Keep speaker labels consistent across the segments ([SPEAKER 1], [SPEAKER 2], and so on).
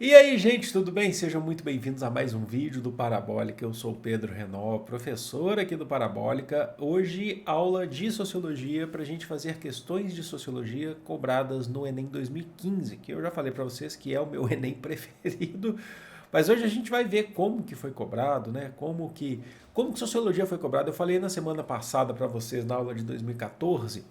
[SPEAKER 1] E aí, gente, tudo bem? Sejam muito bem-vindos a mais um vídeo do Parabólica. Eu sou o Pedro Renó, professor aqui do Parabólica. Hoje, aula de Sociologia para a gente fazer questões de Sociologia cobradas no Enem 2015, que eu já falei para vocês que é o meu Enem preferido. Mas hoje a gente vai ver como que foi cobrado, né? Como que Sociologia foi cobrada. Eu falei na semana passada para vocês, na aula de 2014,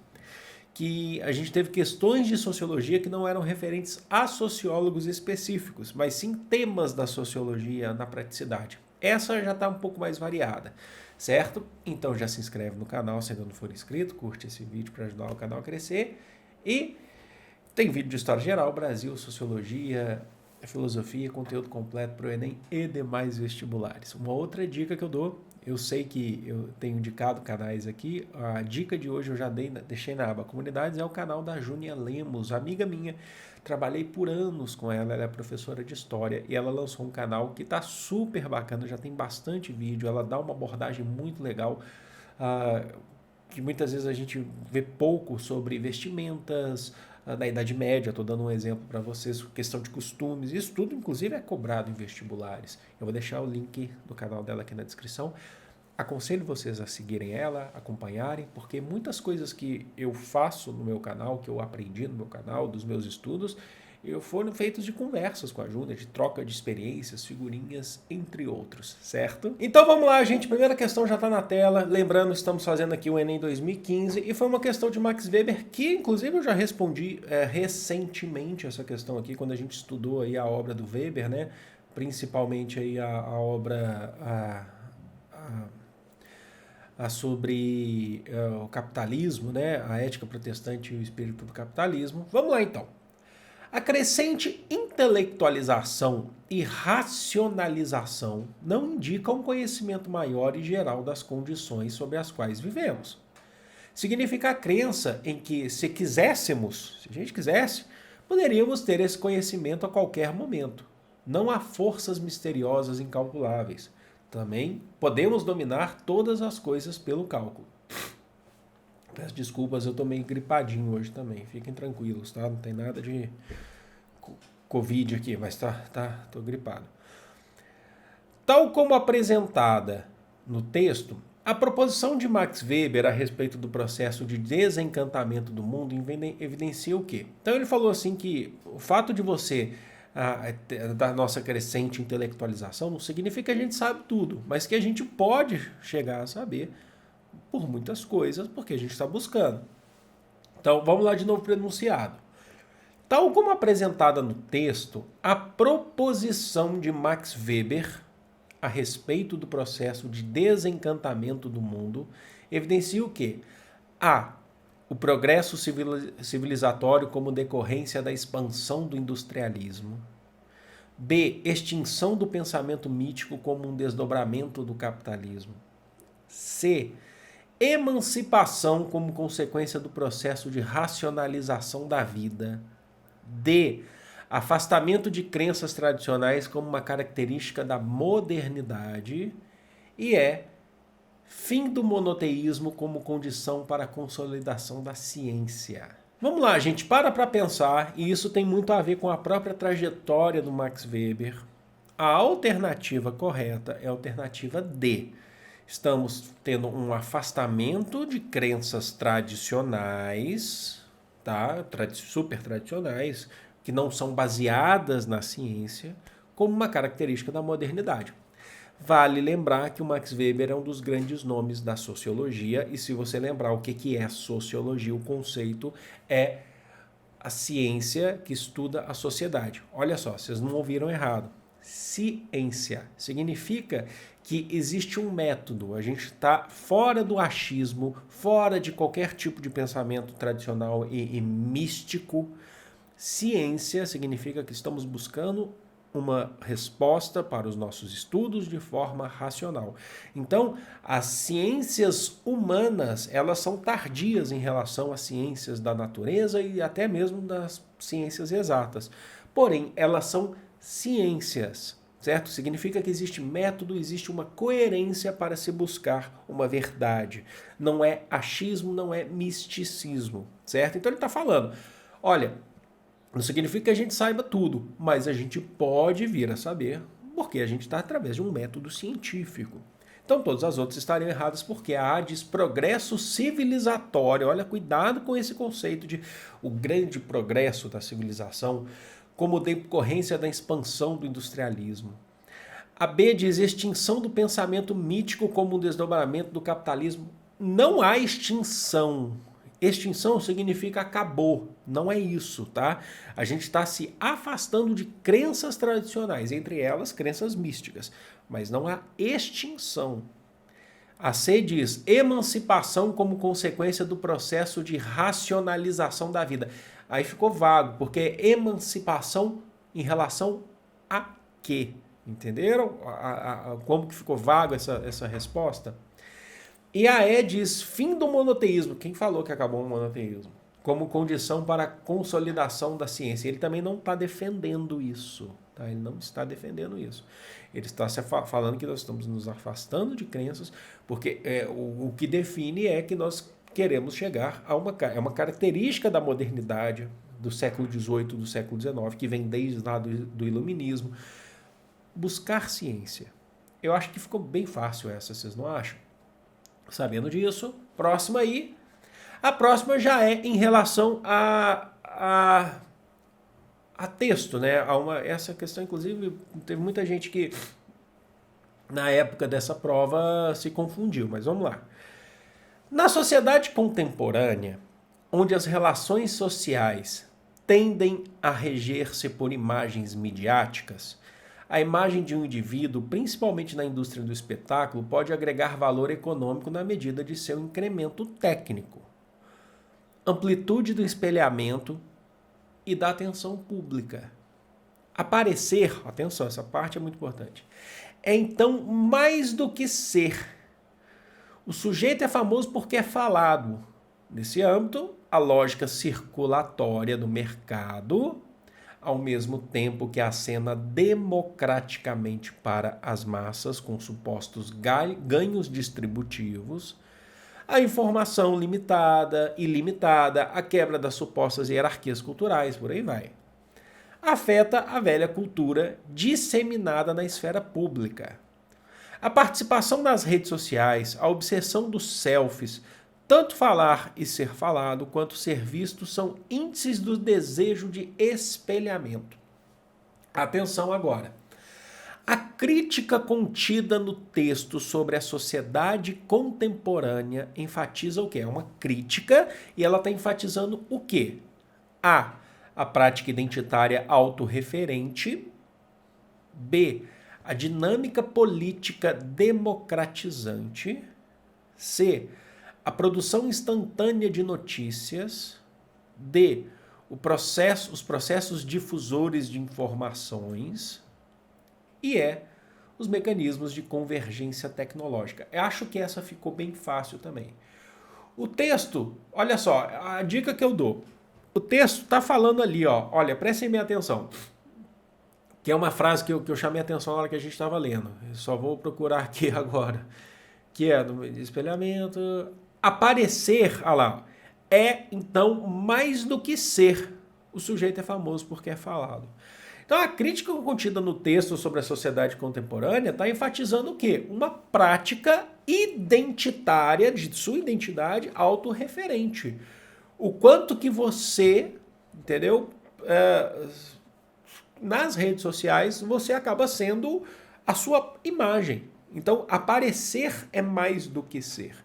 [SPEAKER 1] que a gente teve questões de sociologia que não eram referentes a sociólogos específicos, mas sim temas da sociologia na praticidade. Essa já está um pouco mais variada, certo? Então já se inscreve no canal se ainda não for inscrito, curte esse vídeo para ajudar o canal a crescer. E tem vídeo de História Geral, Brasil, Sociologia, Filosofia, conteúdo completo para o Enem e demais vestibulares. Uma outra dica que eu dou, eu sei que eu tenho indicado canais aqui, a dica de hoje eu já deixei na aba Comunidades, é o canal da Júnia Lemos, amiga minha. Trabalhei por anos com ela, ela é professora de História e ela lançou um canal que está super bacana, já tem bastante vídeo, ela dá uma abordagem muito legal, que muitas vezes a gente vê pouco sobre vestimentas, da Idade Média, estou dando um exemplo para vocês, questão de costumes, isso tudo inclusive é cobrado em vestibulares. Eu vou deixar o link do canal dela aqui na descrição. Aconselho vocês a seguirem ela, acompanharem, porque muitas coisas que eu faço no meu canal, que eu aprendi no meu canal, dos meus estudos, foram feitos de conversas com a Júlia, de troca de experiências, figurinhas, entre outros, certo? Então vamos lá, gente. Primeira questão já está na tela. Lembrando, estamos fazendo aqui o Enem 2015 e foi uma questão de Max Weber que, inclusive, eu já respondi recentemente essa questão aqui, quando a gente estudou aí a obra do Weber, né? Principalmente aí a obra sobre o capitalismo, né? A ética protestante e o espírito do capitalismo. Vamos lá, então. A crescente intelectualização e racionalização não indica um conhecimento maior e geral das condições sobre as quais vivemos. Significa a crença em que, se quiséssemos, se a gente quisesse, poderíamos ter esse conhecimento a qualquer momento. Não há forças misteriosas incalculáveis. Também podemos dominar todas as coisas pelo cálculo. Peço desculpas, eu tô meio gripadinho hoje também. Fiquem tranquilos, tá? Não tem nada de Covid aqui, mas tô gripado. Tal como apresentada no texto, a proposição de Max Weber a respeito do processo de desencantamento do mundo evidencia o quê? Então ele falou assim que o fato de você da nossa crescente intelectualização não significa que a gente sabe tudo, mas que a gente pode chegar a saber por muitas coisas, porque a gente está buscando. Então, vamos lá de novo para o enunciado. Tal como apresentada no texto, a proposição de Max Weber a respeito do processo de desencantamento do mundo evidencia o quê? A. O progresso civilizatório como decorrência da expansão do industrialismo. B. Extinção do pensamento mítico como um desdobramento do capitalismo. C. Emancipação como consequência do processo de racionalização da vida. D. Afastamento de crenças tradicionais como uma característica da modernidade. E fim do monoteísmo como condição para a consolidação da ciência. Vamos lá, gente, para pensar, e isso tem muito a ver com a própria trajetória do Max Weber. A alternativa correta é a alternativa D. Estamos tendo um afastamento de crenças tradicionais, tá? Super tradicionais, que não são baseadas na ciência, como uma característica da modernidade. Vale lembrar que o Max Weber é um dos grandes nomes da sociologia, e se você lembrar o que é sociologia, o conceito é a ciência que estuda a sociedade. Olha só, vocês não ouviram errado. Ciência significa que existe um método, a gente está fora do achismo, fora de qualquer tipo de pensamento tradicional e místico. Ciência significa que estamos buscando uma resposta para os nossos estudos de forma racional. Então, as ciências humanas, elas são tardias em relação às ciências da natureza e até mesmo das ciências exatas. Porém, elas são ciências, certo? Significa que existe método, existe uma coerência para se buscar uma verdade. Não é achismo, não é misticismo, certo? Então ele está falando, olha, Não significa que a gente saiba tudo, mas a gente pode vir a saber porque a gente está através de um método científico. Então todas as outras estariam erradas porque a A diz progresso civilizatório. Olha, cuidado com esse conceito de o grande progresso da civilização como decorrência da expansão do industrialismo. A B diz extinção do pensamento mítico como um desdobramento do capitalismo. Não há extinção. Extinção significa acabou. Não é isso, tá? A gente está se afastando de crenças tradicionais, entre elas crenças místicas, mas não há extinção. A C diz emancipação como consequência do processo de racionalização da vida. Aí ficou vago, porque é emancipação em relação a quê? Entenderam como que ficou vago essa resposta? E a E diz fim do monoteísmo. Quem falou que acabou o monoteísmo? Como condição para a consolidação da ciência. Ele também não está defendendo isso. Tá? Ele não está defendendo isso. Ele está falando que nós estamos nos afastando de crenças, porque o que define é que nós queremos chegar a uma característica da modernidade do século XVIII, do século XIX, que vem desde lá do iluminismo. Buscar ciência. Eu acho que ficou bem fácil essa, vocês não acham? Sabendo disso, próxima aí. A próxima já é em relação a texto, né? Essa questão, inclusive, teve muita gente que na época dessa prova se confundiu, mas vamos lá. Na sociedade contemporânea, onde as relações sociais tendem a reger-se por imagens midiáticas, a imagem de um indivíduo, principalmente na indústria do espetáculo, pode agregar valor econômico na medida de seu incremento técnico, amplitude do espelhamento e da atenção pública. Aparecer, atenção, essa parte é muito importante, é então mais do que ser. O sujeito é famoso porque é falado. Nesse âmbito, a lógica circulatória do mercado, ao mesmo tempo que acena democraticamente para as massas com supostos ganhos distributivos, a informação limitada, ilimitada, a quebra das supostas hierarquias culturais, por aí vai. Afeta a velha cultura disseminada na esfera pública. A participação das redes sociais, a obsessão dos selfies, tanto falar e ser falado quanto ser visto são índices do desejo de espelhamento. Atenção agora. A crítica contida no texto sobre a sociedade contemporânea enfatiza o quê? É uma crítica e ela está enfatizando o quê? A prática identitária autorreferente. B. A dinâmica política democratizante. C. A produção instantânea de notícias. D. Os processos difusores de informações. E os mecanismos de convergência tecnológica. Eu acho que essa ficou bem fácil também. O texto, olha só, a dica que eu dou. O texto está falando ali, ó, olha, prestem bem atenção. Que é uma frase que eu chamei a atenção na hora que a gente estava lendo. Eu só vou procurar aqui agora. Que é no espelhamento. Aparecer, olha lá, é então mais do que ser. O sujeito é famoso porque é falado. Então a crítica contida no texto sobre a sociedade contemporânea está enfatizando o quê? Uma prática identitária, de sua identidade autorreferente. O quanto que você, entendeu? Nas redes sociais você acaba sendo a sua imagem. Então aparecer é mais do que ser.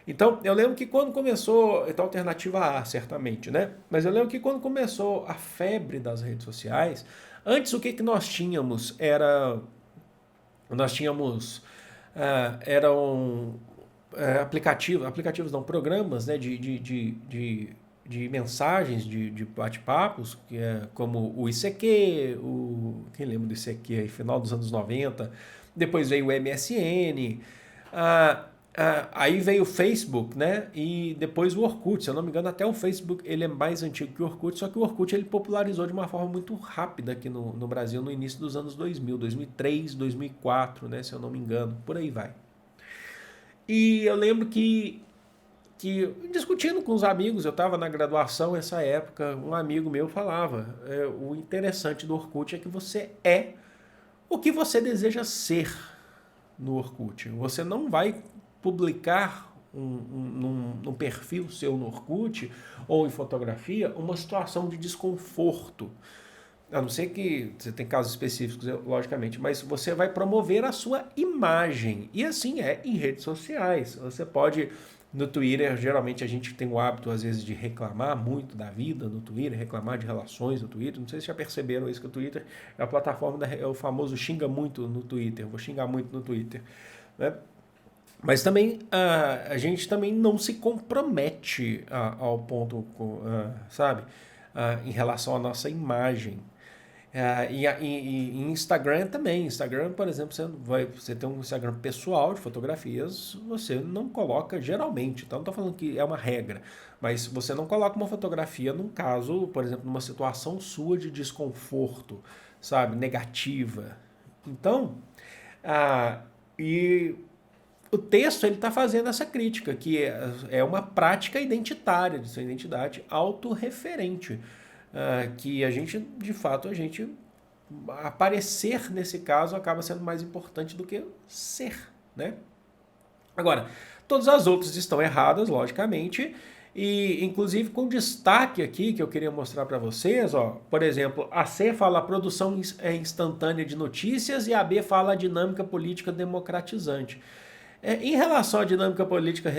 [SPEAKER 1] Então, eu lembro que quando começou, então alternativa A, certamente, né? Mas eu lembro que quando começou a febre das redes sociais, antes o que nós tínhamos eram aplicativos não, programas, né, de mensagens, de bate-papos, como o ICQ, quem lembra do ICQ, final dos anos 90, depois veio o MSN, aí veio o Facebook, né? E depois o Orkut. Se eu não me engano, até o Facebook ele é mais antigo que o Orkut, só que o Orkut ele popularizou de uma forma muito rápida aqui no Brasil no início dos anos 2000, 2003, 2004, né? Se eu não me engano, por aí vai. E eu lembro que que, discutindo com os amigos, eu estava na graduação nessa época, um amigo meu falava, o interessante do Orkut é que você é o que você deseja ser no Orkut. Você não vai publicar num perfil seu no Orkut ou em fotografia uma situação de desconforto. A não ser que você tem casos específicos, logicamente, mas você vai promover a sua imagem. E assim é em redes sociais. Você pode, no Twitter, geralmente a gente tem o hábito, às vezes, de reclamar muito da vida no Twitter, reclamar de relações no Twitter. Não sei se já perceberam isso, que o Twitter é a plataforma, é o famoso xinga muito no Twitter. Vou xingar muito no Twitter, né? Mas também a gente também não se compromete ao ponto, sabe, em relação à nossa imagem. E Instagram também. Instagram, por exemplo, você tem um Instagram pessoal de fotografias, você não coloca geralmente, então não estou falando que é uma regra, mas você não coloca uma fotografia num caso, por exemplo, numa situação sua de desconforto, sabe, negativa. Então, e o texto ele está fazendo essa crítica, que é uma prática identitária de sua identidade autorreferente. Que a gente, de fato, aparecer nesse caso acaba sendo mais importante do que ser, né? Agora, todas as outras estão erradas, logicamente, e inclusive com destaque aqui que eu queria mostrar para vocês, ó, por exemplo, a C fala a produção instantânea de notícias e a B fala a dinâmica política democratizante. Em relação à dinâmica política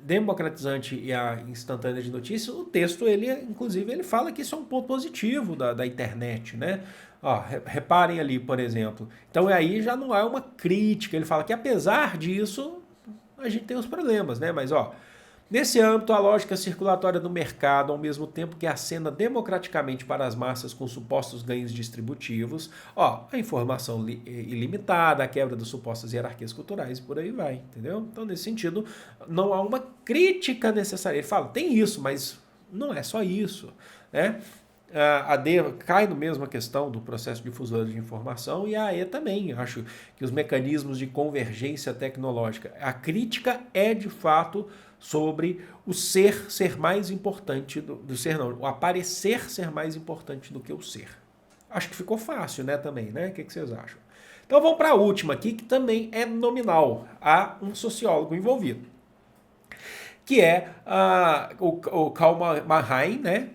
[SPEAKER 1] democratizante e a instantânea de notícias, o texto, inclusive, ele fala que isso é um ponto positivo da internet, né? Ó, reparem ali, por exemplo. Então aí já não é uma crítica, ele fala que apesar disso, a gente tem os problemas, né? Mas, ó, nesse âmbito, a lógica circulatória do mercado, ao mesmo tempo que acena democraticamente para as massas com supostos ganhos distributivos, ó, a informação ilimitada, a quebra das supostas hierarquias culturais e por aí vai, entendeu? Então, nesse sentido, não há uma crítica necessária. Ele fala, tem isso, mas não é só isso, né? A D cai no mesmo questão do processo difusor de informação e a E também. Acho que os mecanismos de convergência tecnológica. A crítica é, de fato, sobre o ser mais importante do ser, não, o aparecer ser mais importante do que o ser. Acho que ficou fácil, né, também, né? O que vocês acham? Então vamos para a última aqui, que também é nominal. Há um sociólogo envolvido, que é o Karl Mannheim, né?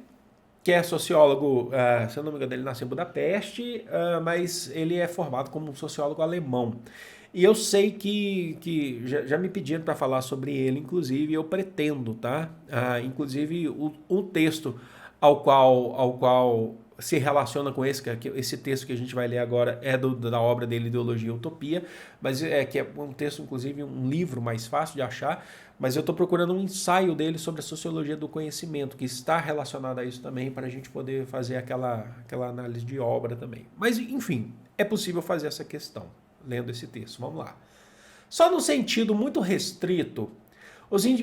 [SPEAKER 1] Que é sociólogo, se eu não me engano, ele nasceu em Budapeste, mas ele é formado como um sociólogo alemão. E eu sei que já me pediram para falar sobre ele, inclusive, eu pretendo, tá? Inclusive, o texto ao qual se relaciona com esse texto que a gente vai ler agora é da obra dele, Ideologia e Utopia, mas que é um texto, inclusive, um livro mais fácil de achar, mas eu estou procurando um ensaio dele sobre a sociologia do conhecimento, que está relacionado a isso também, para a gente poder fazer aquela análise de obra também. Mas, enfim, é possível fazer essa questão, lendo esse texto. Vamos lá. Só no sentido muito restrito,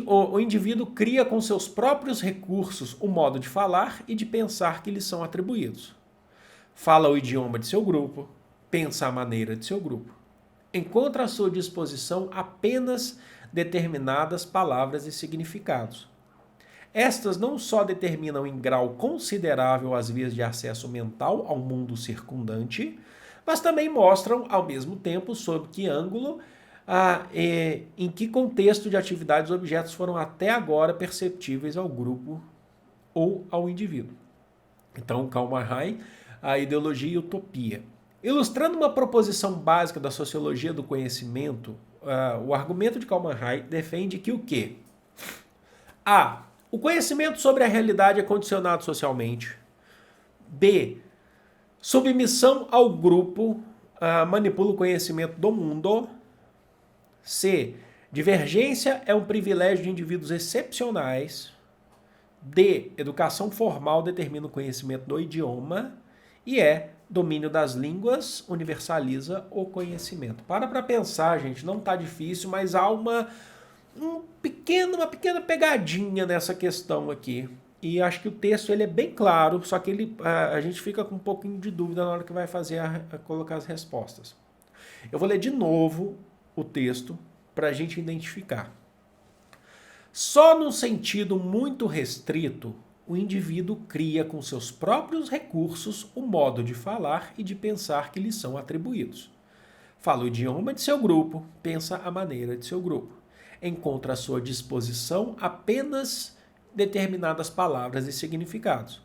[SPEAKER 1] o indivíduo cria com seus próprios recursos o modo de falar e de pensar que lhe são atribuídos. Fala o idioma de seu grupo, pensa a maneira de seu grupo. Encontra à sua disposição apenas determinadas palavras e significados. Estas não só determinam em grau considerável as vias de acesso mental ao mundo circundante, mas também mostram, ao mesmo tempo, sob que ângulo, em que contexto de atividades objetos foram até agora perceptíveis ao grupo ou ao indivíduo. Então, Karl Mannheim, a ideologia e utopia. Ilustrando uma proposição básica da sociologia do conhecimento, o argumento de Karl Mannheim defende que o quê? A. O conhecimento sobre a realidade é condicionado socialmente. B. Submissão ao grupo manipula o conhecimento do mundo. C. Divergência é um privilégio de indivíduos excepcionais. D. Educação formal determina o conhecimento do idioma. E domínio das línguas universaliza o conhecimento. Para pensar, gente, não está difícil, mas há uma pequena pegadinha nessa questão aqui. E acho que o texto ele é bem claro, só que a gente fica com um pouquinho de dúvida na hora que vai fazer colocar as respostas. Eu vou ler de novo o texto para a gente identificar. Só num sentido muito restrito, o indivíduo cria com seus próprios recursos o modo de falar e de pensar que lhe são atribuídos. Fala o idioma de seu grupo, pensa a maneira de seu grupo. Encontra à sua disposição apenas determinadas palavras e significados.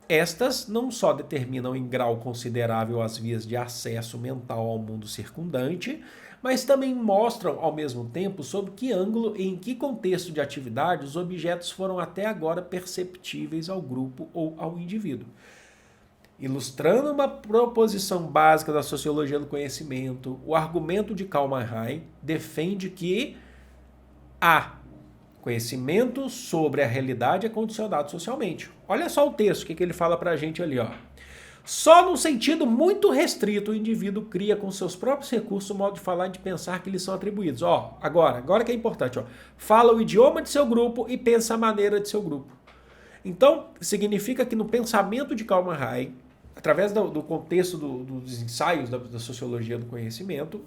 [SPEAKER 1] Estas não só determinam em grau considerável as vias de acesso mental ao mundo circundante, mas também mostram, ao mesmo tempo, sob que ângulo e em que contexto de atividade os objetos foram até agora perceptíveis ao grupo ou ao indivíduo. Ilustrando uma proposição básica da sociologia do conhecimento, o argumento de Kalman defende que a conhecimento sobre a realidade é condicionado socialmente. Olha só o texto, o que ele fala pra gente ali, ó. Só num sentido muito restrito o indivíduo cria com seus próprios recursos o modo de falar e de pensar que lhes são atribuídos. Ó, agora que é importante, ó. Fala o idioma de seu grupo e pensa a maneira de seu grupo. Então, significa que no pensamento de Kalman, através do contexto dos ensaios da sociologia do conhecimento,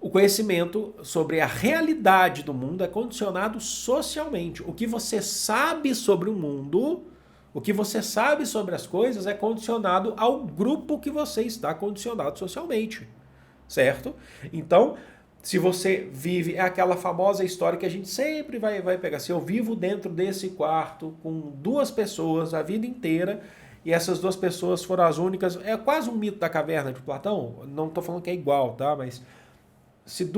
[SPEAKER 1] o conhecimento sobre a realidade do mundo é condicionado socialmente. O que você sabe sobre o mundo, o que você sabe sobre as coisas é condicionado ao grupo que você está condicionado socialmente, certo? Então, se você vive, é aquela famosa história que a gente sempre vai pegar. Se eu vivo dentro desse quarto com duas pessoas a vida inteira e essas duas pessoas foram as únicas, é quase um mito da caverna de Platão, não estou falando que é igual, tá? Mas se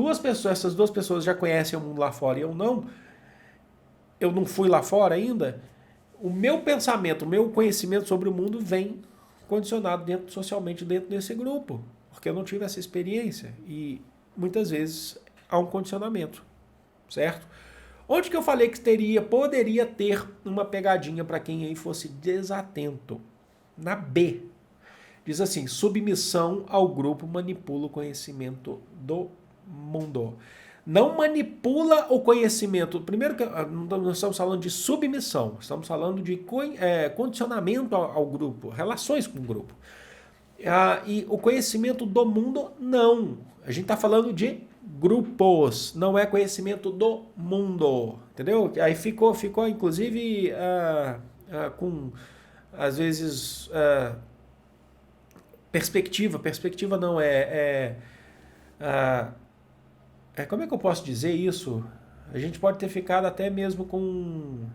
[SPEAKER 1] essas duas pessoas já conhecem o mundo lá fora e eu não fui lá fora ainda, o meu pensamento, o meu conhecimento sobre o mundo vem condicionado socialmente dentro desse grupo, porque eu não tive essa experiência e muitas vezes há um condicionamento, certo? Onde que eu falei que poderia ter uma pegadinha para quem aí fosse desatento? Na B. Diz assim, submissão ao grupo manipula o conhecimento do mundo. Não manipula o conhecimento. Primeiro, nós estamos falando de submissão, estamos falando de condicionamento ao grupo, relações com o grupo. E o conhecimento do mundo, não. A gente está falando de grupos, não é conhecimento do mundo, entendeu? Aí ficou inclusive, com, às vezes, perspectiva não, como é que eu posso dizer isso? A gente pode ter ficado até mesmo com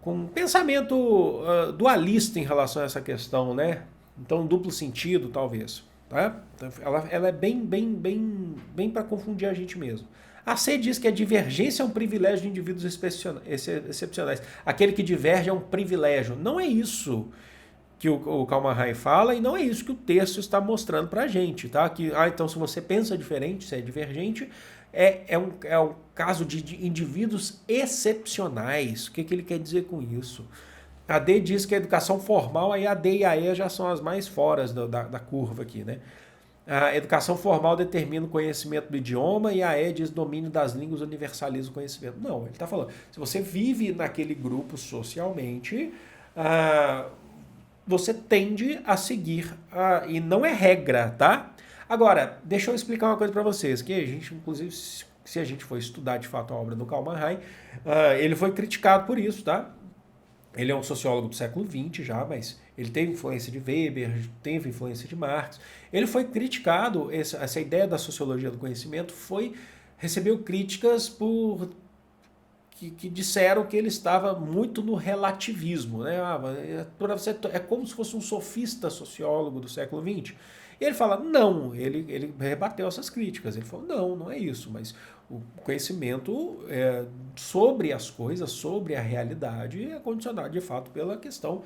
[SPEAKER 1] um pensamento dualista em relação a essa questão, né? Então, duplo sentido, talvez. Tá? Então, ela é bem para confundir a gente mesmo. A C diz que a divergência é um privilégio de indivíduos excepcionais. Aquele que diverge é um privilégio. Não é isso que o Kalman fala e não é isso que o texto está mostrando para a gente. Tá? Então, se você pensa diferente, se é divergente, é um caso de indivíduos excepcionais. O que ele quer dizer com isso? A D diz que a educação formal, aí a D e a E já são as mais fora da curva aqui, né? A educação formal determina o conhecimento do idioma e a E diz domínio das línguas universaliza o conhecimento. Não, ele está falando, se você vive naquele grupo socialmente, você tende a seguir, e não é regra, tá? Agora, deixa eu explicar uma coisa para vocês, que a gente, inclusive, se a gente for estudar de fato a obra do Kalman, ele foi criticado por isso, tá? Ele é um sociólogo do século XX já, mas ele teve influência de Weber, teve influência de Marx. Ele foi criticado, essa ideia da sociologia do conhecimento recebeu críticas que disseram que ele estava muito no relativismo, né? É como se fosse um sofista sociólogo do século XX. E ele fala, não, ele rebateu essas críticas. Ele falou, não é isso, mas o conhecimento sobre as coisas, sobre a realidade, é condicionado de fato pela questão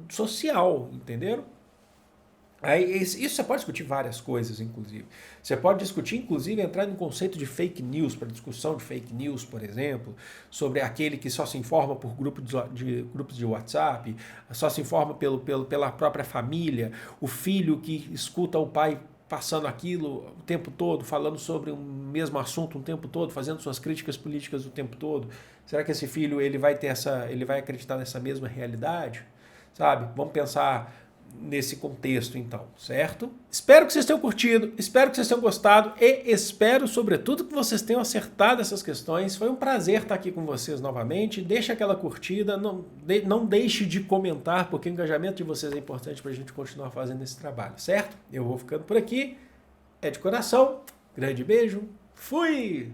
[SPEAKER 1] social, entenderam? Isso você pode discutir várias coisas, inclusive. Você pode discutir, inclusive, entrar no conceito de fake news, para discussão de fake news, por exemplo, sobre aquele que só se informa por grupos de WhatsApp, só se informa pela própria família, o filho que escuta o pai passando aquilo o tempo todo, falando sobre o mesmo assunto o tempo todo, fazendo suas críticas políticas o tempo todo. Será que esse filho ele vai acreditar nessa mesma realidade? Sabe? Vamos pensar nesse contexto, então, certo? Espero que vocês tenham curtido, espero que vocês tenham gostado e espero, sobretudo, que vocês tenham acertado essas questões. Foi um prazer estar aqui com vocês novamente. Deixa aquela curtida, não deixe de comentar, porque o engajamento de vocês é importante para a gente continuar fazendo esse trabalho, certo? Eu vou ficando por aqui. É de coração. Grande beijo. Fui!